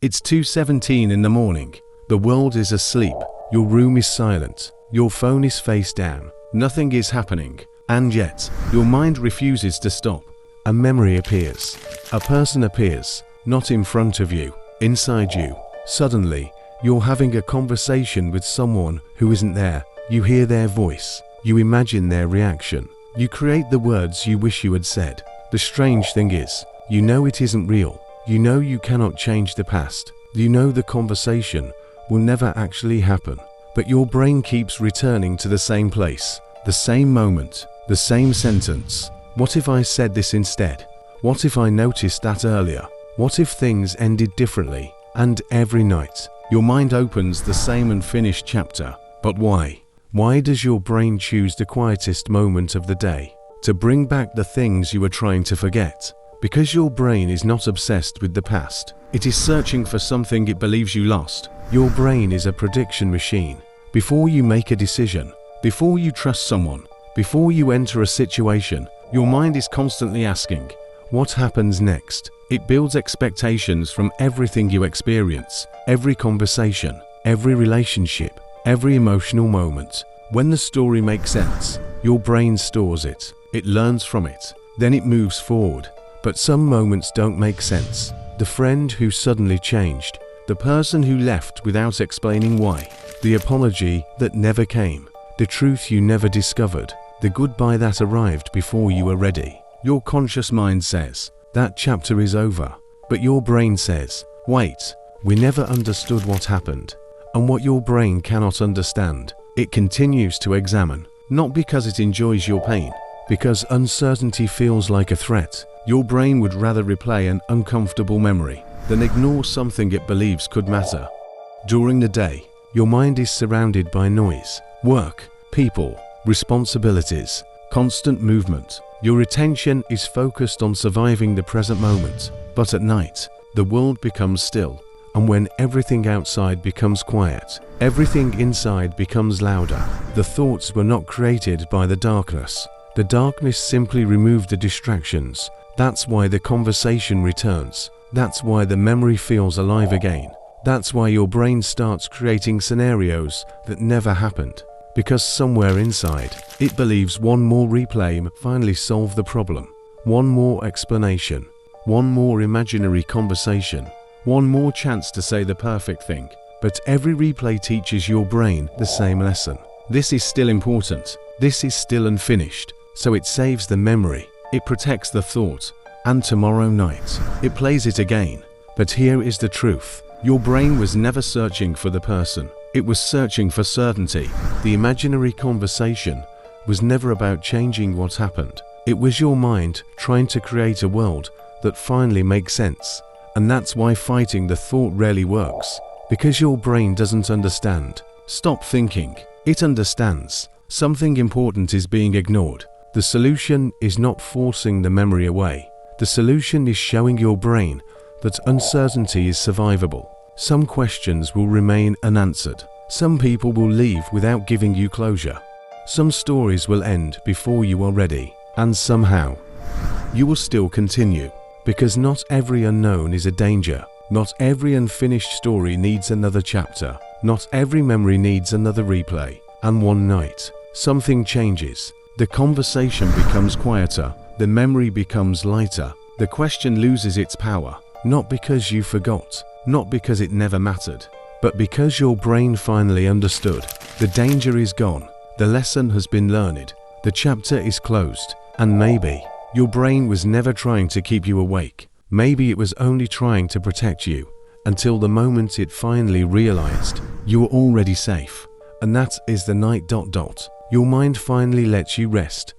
It's 2:17 in the morning. The world is asleep. Your room is silent. Your phone is face down. Nothing is happening. And yet, your mind refuses to stop. A memory appears. A person appears. Not in front of you, inside you. Suddenly, you're having a conversation with someone who isn't there. You hear their voice. You imagine their reaction. You create the words you wish you had said. The strange thing is, you know it isn't real. You know you cannot change the past. You know the conversation will never actually happen. But your brain keeps returning to the same place, the same moment, the same sentence. What if I said this instead? What if I noticed that earlier? What if things ended differently? And every night, your mind opens the same unfinished chapter. But why? Why does your brain choose the quietest moment of the day to bring back the things you were trying to forget? Because your brain is not obsessed with the past. It is searching for something it believes you lost. Your brain is a prediction machine. Before you make a decision, before you trust someone, before you enter a situation, your mind is constantly asking, what happens next? It builds expectations from everything you experience, every conversation, every relationship, every emotional moment. When the story makes sense, your brain stores it. It learns from it. Then it moves forward. But some moments don't make sense. The friend who suddenly changed. The person who left without explaining why. The apology that never came. The truth you never discovered. The goodbye that arrived before you were ready. Your conscious mind says, that chapter is over. But your brain says, wait, we never understood what happened. And what your brain cannot understand, it continues to examine. Not because it enjoys your pain, because uncertainty feels like a threat. Your brain would rather replay an uncomfortable memory than ignore something it believes could matter. During the day, your mind is surrounded by noise, work, people, responsibilities, constant movement. Your attention is focused on surviving the present moment. But at night, the world becomes still. And when everything outside becomes quiet, everything inside becomes louder. The thoughts were not created by the darkness. The darkness simply removed the distractions. That's why the conversation returns. That's why the memory feels alive again. That's why your brain starts creating scenarios that never happened. Because somewhere inside, it believes one more replay may finally solve the problem. One more explanation. One more imaginary conversation. One more chance to say the perfect thing. But every replay teaches your brain the same lesson. This is still important. This is still unfinished. So it saves the memory. It protects the thought. And tomorrow night, it plays it again. But here is the truth. Your brain was never searching for the person. It was searching for certainty. The imaginary conversation was never about changing what happened. It was your mind trying to create a world that finally makes sense. And that's why fighting the thought rarely works. Because your brain doesn't understand. Stop thinking. It understands. Something important is being ignored. The solution is not forcing the memory away. The solution is showing your brain that uncertainty is survivable. Some questions will remain unanswered. Some people will leave without giving you closure. Some stories will end before you are ready. And somehow, you will still continue. Because not every unknown is a danger. Not every unfinished story needs another chapter. Not every memory needs another replay. And one night, something changes. The conversation becomes quieter. The memory becomes lighter. The question loses its power. Not because you forgot. Not because it never mattered. But because your brain finally understood. The danger is gone. The lesson has been learned. The chapter is closed. And maybe your brain was never trying to keep you awake. Maybe it was only trying to protect you. Until the moment it finally realized you were already safe. And that is the night. Your mind finally lets you rest.